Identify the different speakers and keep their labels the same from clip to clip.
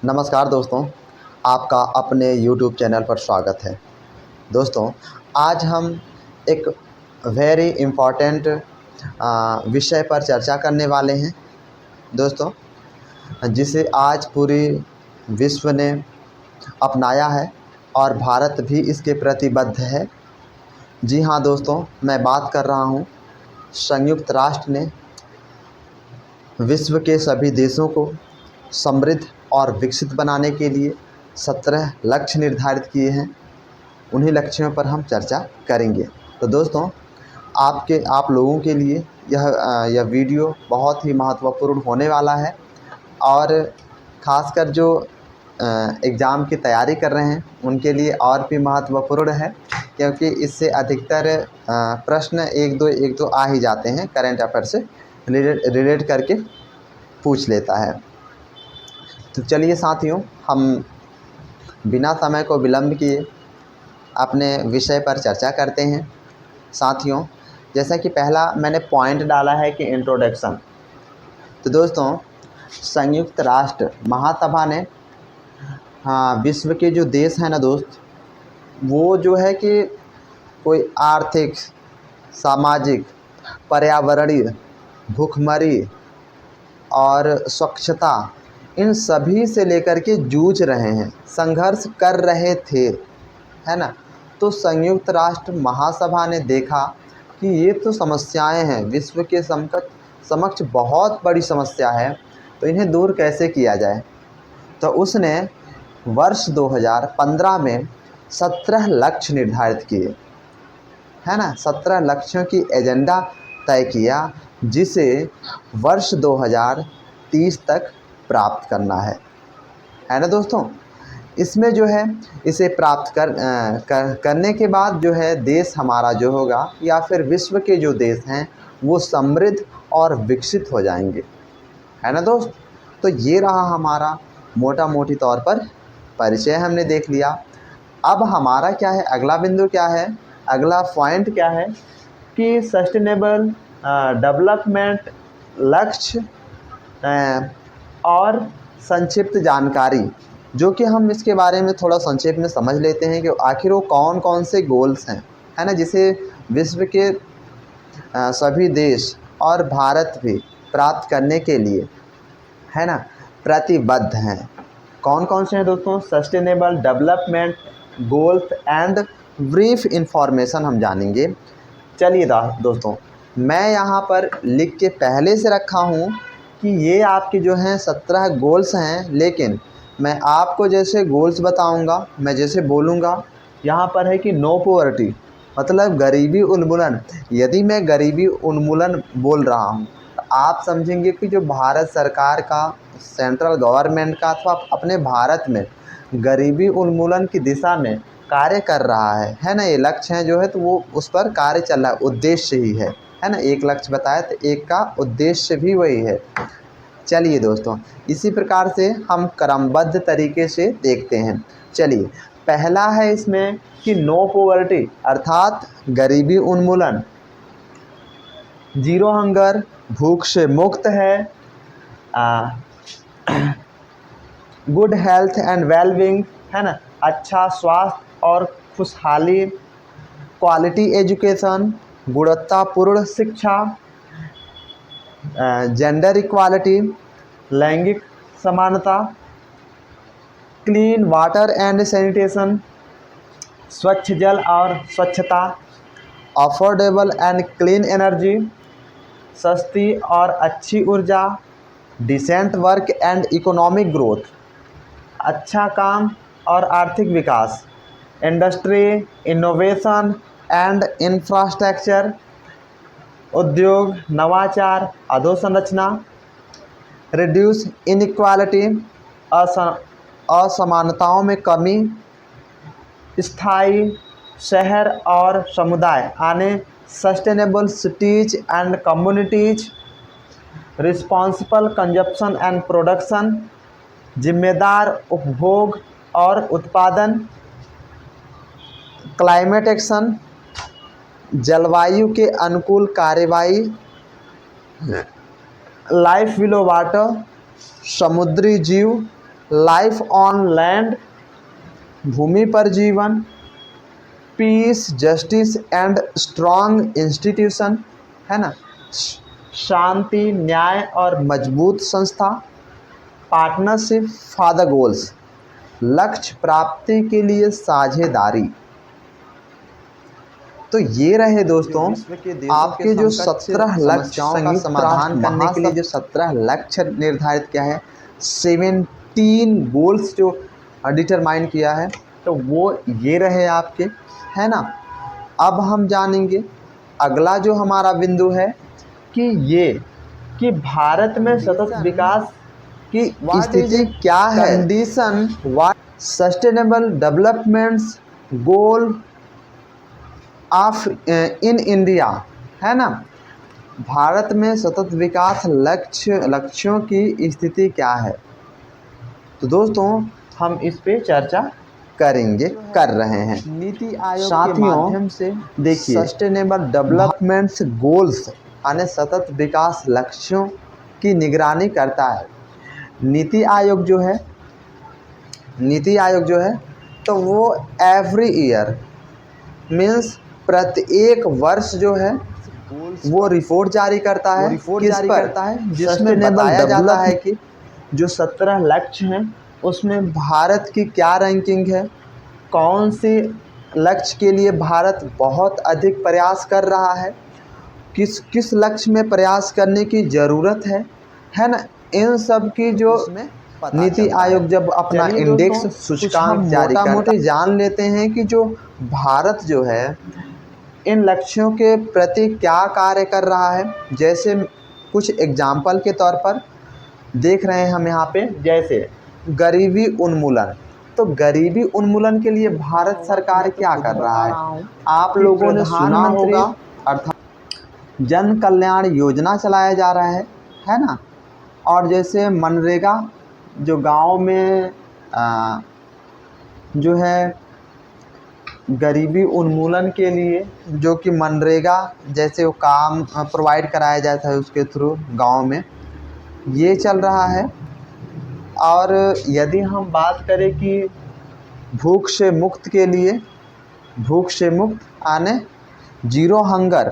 Speaker 1: नमस्कार दोस्तों, आपका अपने YouTube चैनल पर स्वागत है। दोस्तों, आज हम एक वेरी इम्पॉर्टेंट विषय पर चर्चा करने वाले हैं दोस्तों, जिसे आज पूरी विश्व ने अपनाया है और भारत भी इसके प्रतिबद्ध है। जी हाँ दोस्तों, मैं बात कर रहा हूँ संयुक्त राष्ट्र ने विश्व के सभी देशों को समृद्ध और विकसित बनाने के लिए 17 लक्ष्य निर्धारित किए हैं। उन्हीं लक्ष्यों पर हम चर्चा करेंगे। तो दोस्तों, आप लोगों के लिए यह वीडियो बहुत ही महत्वपूर्ण होने वाला है और ख़ासकर जो एग्ज़ाम की तैयारी कर रहे हैं उनके लिए और भी महत्वपूर्ण है, क्योंकि इससे अधिकतर प्रश्न एक दो आ ही जाते हैं, करंट अफेयर से रिलेट करके पूछ लेता है। तो चलिए साथियों, हम बिना समय को विलंब किए अपने विषय पर चर्चा करते हैं। साथियों, जैसा कि पहला मैंने पॉइंट डाला है कि इंट्रोडक्शन। तो दोस्तों, संयुक्त राष्ट्र महासभा ने विश्व के जो देश हैं ना दोस्त, वो जो है कि कोई आर्थिक, सामाजिक, पर्यावरणीय, भूखमरी और स्वच्छता, इन सभी से लेकर के जूझ रहे हैं, संघर्ष कर रहे थे, है ना। तो संयुक्त राष्ट्र महासभा ने देखा कि ये तो समस्याएं हैं, विश्व के समक्ष बहुत बड़ी समस्या है, तो इन्हें दूर कैसे किया जाए। तो उसने वर्ष 2015 में 17 लक्ष्य निर्धारित किए, है ना। 17 लक्ष्यों की एजेंडा तय किया, जिसे वर्ष 2030 तक प्राप्त करना है ना दोस्तों। इसमें जो है इसे प्राप्त करने के बाद जो है देश हमारा जो होगा, या फिर विश्व के जो देश हैं वो समृद्ध और विकसित हो जाएंगे, है ना दोस्त। तो ये रहा हमारा मोटा मोटी तौर पर परिचय, हमने देख लिया। अब हमारा क्या है, अगला बिंदु क्या है, अगला पॉइंट क्या है कि सस्टेनेबल डेवलपमेंट लक्ष्य और संक्षिप्त जानकारी, जो कि हम इसके बारे में थोड़ा संक्षेप में समझ लेते हैं कि आखिर वो कौन कौन से गोल्स हैं, है ना, जिसे विश्व के सभी देश और भारत भी प्राप्त करने के लिए, है ना, प्रतिबद्ध हैं। कौन कौन से हैं दोस्तों? Sustainable development goals and brief information हम जानेंगे। चलिए दोस्तों, मैं यहाँ पर लिख के पहले से रखा हूँ कि ये आपके जो हैं 17 गोल्स हैं, लेकिन मैं आपको जैसे गोल्स बताऊँगा, मैं जैसे बोलूँगा, यहाँ पर है कि नो पॉवर्टी, मतलब गरीबी उन्मूलन। यदि मैं गरीबी उन्मूलन बोल रहा हूँ तो आप समझेंगे कि जो भारत सरकार का, सेंट्रल गवर्नमेंट का अथवा अपने भारत में गरीबी उन्मूलन की दिशा में कार्य कर रहा है ना। ये लक्ष्य हैं जो है, तो वो उस पर कार्य चल रहा है, उद्देश्य ही है ना। एक लक्ष्य बताया तो एक का उद्देश्य भी वही है। चलिए दोस्तों, इसी प्रकार से हम क्रमबद्ध तरीके से देखते हैं। चलिए, पहला है इसमें कि नो पॉवर्टी, अर्थात गरीबी उन्मूलन, जीरो हंगर, भूख से मुक्त है, गुड हेल्थ एंड वेलबींग, है ना, अच्छा स्वास्थ्य और खुशहाली, क्वालिटी एजुकेशन, गुणवत्तापूर्ण शिक्षा, जेंडर इक्वालिटी, लैंगिक समानता, क्लीन वाटर एंड सैनिटेशन, स्वच्छ जल और स्वच्छता, अफोर्डेबल एंड क्लीन एनर्जी, सस्ती और अच्छी ऊर्जा, decent work and economic growth, अच्छा काम और आर्थिक विकास, इंडस्ट्री, इनोवेशन एंड इंफ्रास्ट्रक्चर, उद्योग, नवाचार, अधोसंरचना, रिड्यूस इनइक्वालिटी, असमानताओं में कमी, स्थायी शहर और समुदाय आने, sustainable cities and communities, responsible consumption and production, जिम्मेदार उपभोग और उत्पादन, क्लाइमेट एक्शन, जलवायु के अनुकूल कार्रवाई, लाइफ बिलो वाटर, समुद्री जीव, लाइफ ऑन लैंड, भूमि पर जीवन, peace, justice and strong institution, है ना, शांति, न्याय और मजबूत संस्था, पार्टनरशिप फॉर द गोल्स, लक्ष्य प्राप्ति के लिए साझेदारी। तो ये रहे दोस्तों आपके जो 17 लक्ष्यों का समाधान करने के लिए जो 17 लक्ष्य निर्धारित किया है, 17 गोल्स जो डिटरमाइन किया है, तो वो ये रहे आपके, है ना। अब हम जानेंगे अगला जो हमारा बिंदु है कि ये कि भारत में सतत विकास की स्थिति क्या है, condition what sustainable developments goal of in India, है ना। भारत में सतत विकास लक्ष्यों की स्थिति क्या है। तो दोस्तों हम इस पे चर्चा कर रहे हैं। नीति आयोग के माध्यम से देखिए सस्टेनेबल डेवलपमेंट्स गोल्स यानी सतत विकास लक्ष्यों की निगरानी करता है। नीति आयोग जो है तो वो एवरी ईयर मीन्स प्रत्येक वर्ष जो है वो रिपोर्ट जारी करता है, जिसमें बताया जाता है कि जो 17 लक्ष्य हैं उसमें भारत की क्या रैंकिंग है, कौन से लक्ष्य के लिए भारत बहुत अधिक प्रयास कर रहा है, किस लक्ष्य में प्रयास करने की ज़रूरत है ना। इन सब की जो नीति आयोग जब अपना इंडेक्स सूचकांक जारी करता है, जान लेते हैं कि जो भारत जो है इन लक्ष्यों के प्रति क्या कार्य कर रहा है। जैसे कुछ एग्जाम्पल के तौर पर देख रहे हैं हम यहाँ पे, जैसे गरीबी उन्मूलन। तो गरीबी उन्मूलन के लिए भारत सरकार क्या कर रहा है, आप लोगों ने सुना होगा, अर्थात जन कल्याण योजना चलाया जा रहा है ना। और जैसे मनरेगा जो गांव में जो है गरीबी उन्मूलन के लिए जो कि मनरेगा जैसे वो काम प्रोवाइड कराया जाता है उसके थ्रू गांव में, ये चल रहा है। और यदि हम बात करें कि भूख से मुक्त के लिए, भूख से मुक्त आने जीरो हंगर,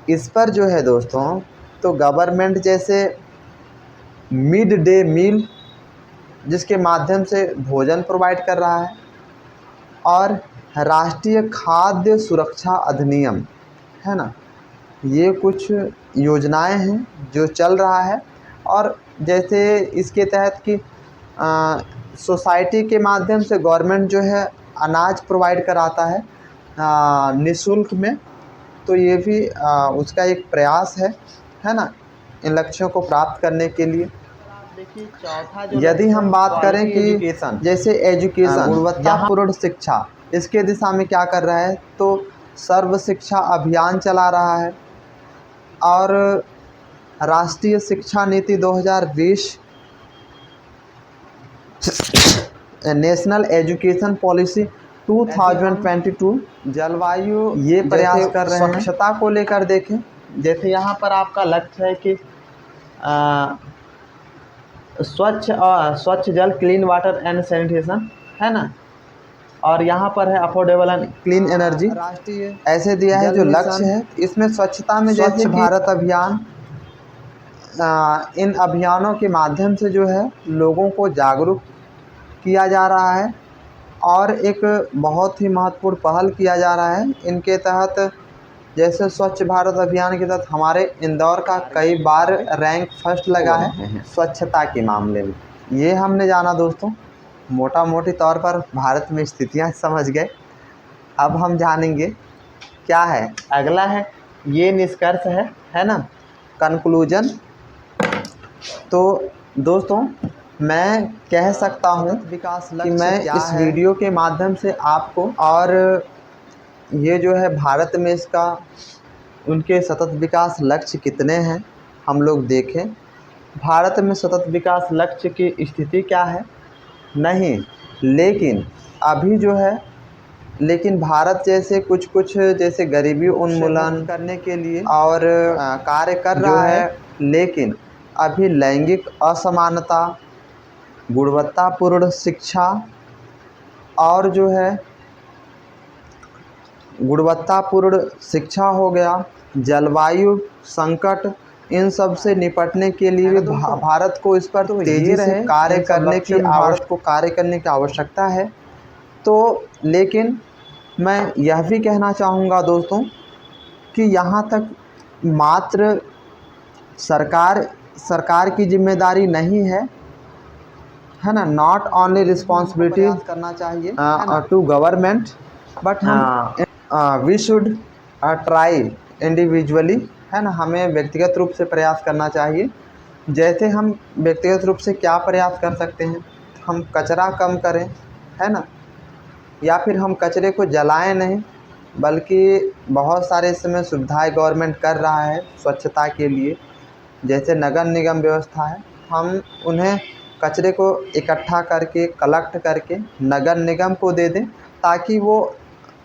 Speaker 1: इस पर जो है दोस्तों तो गवर्नमेंट जैसे मिड डे मील जिसके माध्यम से भोजन प्रोवाइड कर रहा है, और राष्ट्रीय खाद्य सुरक्षा अधिनियम, है ना, ये कुछ योजनाएं हैं जो चल रहा है। और जैसे इसके तहत कि सोसाइटी के माध्यम से गवर्नमेंट जो है अनाज प्रोवाइड कराता है निःशुल्क में, तो ये भी उसका एक प्रयास है ना इन लक्ष्यों को प्राप्त करने के लिए। देखिए चौथा जो यदि हम बात करें कि जैसे एजुकेशन गुणवत्तापूर्ण शिक्षा, इसके दिशा में क्या कर रहा है, तो सर्व शिक्षा अभियान चला रहा है। और राष्ट्रीय शिक्षा नीति 2020 नेशनल एजुकेशन पॉलिसी 2022 जलवायु ये प्रयास कर रहे हैं। स्वच्छता को लेकर देखें, जैसे यहाँ पर आपका लक्ष्य है कि स्वच्छ जल क्लीन वाटर एंड सैनिटेशन, है ना। और यहाँ पर है अफोर्डेबल एंड क्लीन एनर्जी, ऐसे दिया है जो लक्ष्य है। इसमें स्वच्छता में जैसे भारत अभियान, इन अभियानों के माध्यम से जो है लोगों को जागरूक किया जा रहा है। और एक बहुत ही महत्वपूर्ण पहल किया जा रहा है इनके तहत, जैसे स्वच्छ भारत अभियान के तहत हमारे इंदौर का कई बार रैंक फर्स्ट लगा है स्वच्छता के मामले में। ये हमने जाना दोस्तों, मोटा मोटी तौर पर भारत में स्थितियाँ समझ गए। अब हम जानेंगे क्या है अगला, है ये निष्कर्ष है ना, कंक्लूजन। तो दोस्तों मैं कह सकता हूँ कि मैं इस वीडियो के माध्यम से आपको, और ये जो है भारत में इसका उनके सतत विकास लक्ष्य कितने हैं हम लोग देखें। भारत में सतत विकास लक्ष्य की स्थिति क्या है नहीं, लेकिन अभी जो है, लेकिन भारत जैसे कुछ जैसे गरीबी उन्मूलन करने के लिए और कार्य कर रहा है, लेकिन अभी लैंगिक असमानता गुणवत्तापूर्ण शिक्षा और जो है गुणवत्तापूर्ण शिक्षा हो गया, जलवायु संकट, इन सब से निपटने के लिए भारत को इस पर तेजी से कार्य करने की आवश्यकता है। तो लेकिन मैं यह भी कहना चाहूँगा दोस्तों कि यहाँ तक मात्र सरकार की जिम्मेदारी नहीं है, है ना। नॉट ओनली रिस्पॉन्सिबिलिटी करना चाहिए टू गवर्नमेंट, बट हम वी शुड ट्राई इंडिविजुअली, है ना। हमें व्यक्तिगत रूप से प्रयास करना चाहिए। जैसे हम व्यक्तिगत रूप से क्या प्रयास कर सकते हैं, हम कचरा कम करें, है ना, या फिर हम कचरे को जलाएं नहीं, बल्कि बहुत सारे इस समय सुविधाएँ गवर्नमेंट कर रहा है स्वच्छता के लिए। जैसे नगर निगम व्यवस्था है, हम उन्हें कचरे को इकट्ठा करके कलेक्ट करके नगर निगम को दे दें, ताकि वो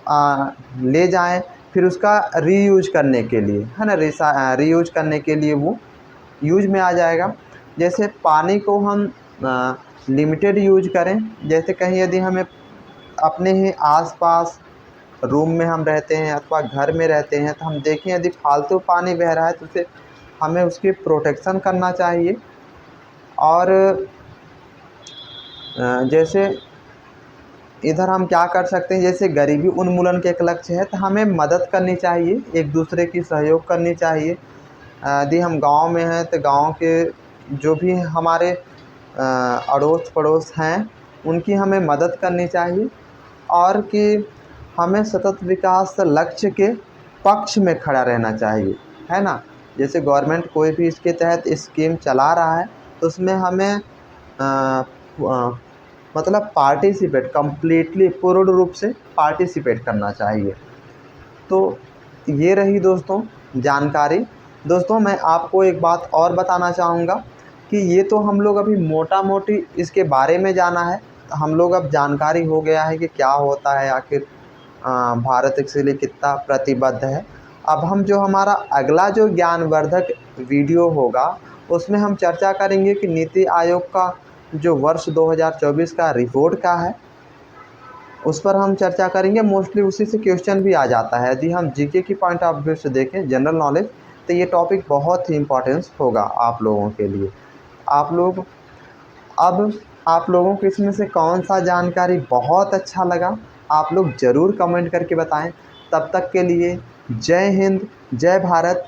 Speaker 1: ले जाएं, फिर उसका रीयूज करने के लिए, है ना, रीयूज करने के लिए वो यूज में आ जाएगा। जैसे पानी को हम लिमिटेड यूज करें। जैसे कहीं यदि हमें अपने ही आसपास रूम में हम रहते हैं अथवा घर में रहते हैं, तो हम देखें यदि फालतू पानी बह रहा है तो उसे हमें उसकी प्रोटेक्शन करना चाहिए। और जैसे इधर हम क्या कर सकते हैं, जैसे गरीबी उन्मूलन के एक लक्ष्य है, तो हमें मदद करनी चाहिए, एक दूसरे की सहयोग करनी चाहिए। यदि हम गांव में हैं तो गांव के जो भी हमारे अड़ोस पड़ोस हैं उनकी हमें मदद करनी चाहिए, और कि हमें सतत विकास लक्ष्य के पक्ष में खड़ा रहना चाहिए, है ना। जैसे गवर्नमेंट कोई भी इसके तहत स्कीम चला रहा है तो उसमें हमें मतलब पार्टिसिपेट कम्प्लीटली पूर्ण रूप से पार्टिसिपेट करना चाहिए। तो ये रही दोस्तों जानकारी। दोस्तों मैं आपको एक बात और बताना चाहूँगा कि ये तो हम लोग अभी मोटा मोटी इसके बारे में जाना है, हम लोग अब जानकारी हो गया है कि क्या होता है आखिर, भारत इसके लिए कितना प्रतिबद्ध है। अब हम जो हमारा अगला जो ज्ञानवर्धक वीडियो होगा उसमें हम चर्चा करेंगे कि नीति आयोग का जो वर्ष 2024 का रिपोर्ट का है उस पर हम चर्चा करेंगे। मोस्टली उसी से क्वेश्चन भी आ जाता है। यदि हम जीके की पॉइंट ऑफ व्यू से देखें, जनरल नॉलेज, तो ये टॉपिक बहुत ही इम्पोर्टेंस होगा आप लोगों के लिए। आप लोगों को इसमें से कौन सा जानकारी बहुत अच्छा लगा, आप लोग ज़रूर कमेंट करके बताएं। तब तक के लिए जय हिंद, जय भारत।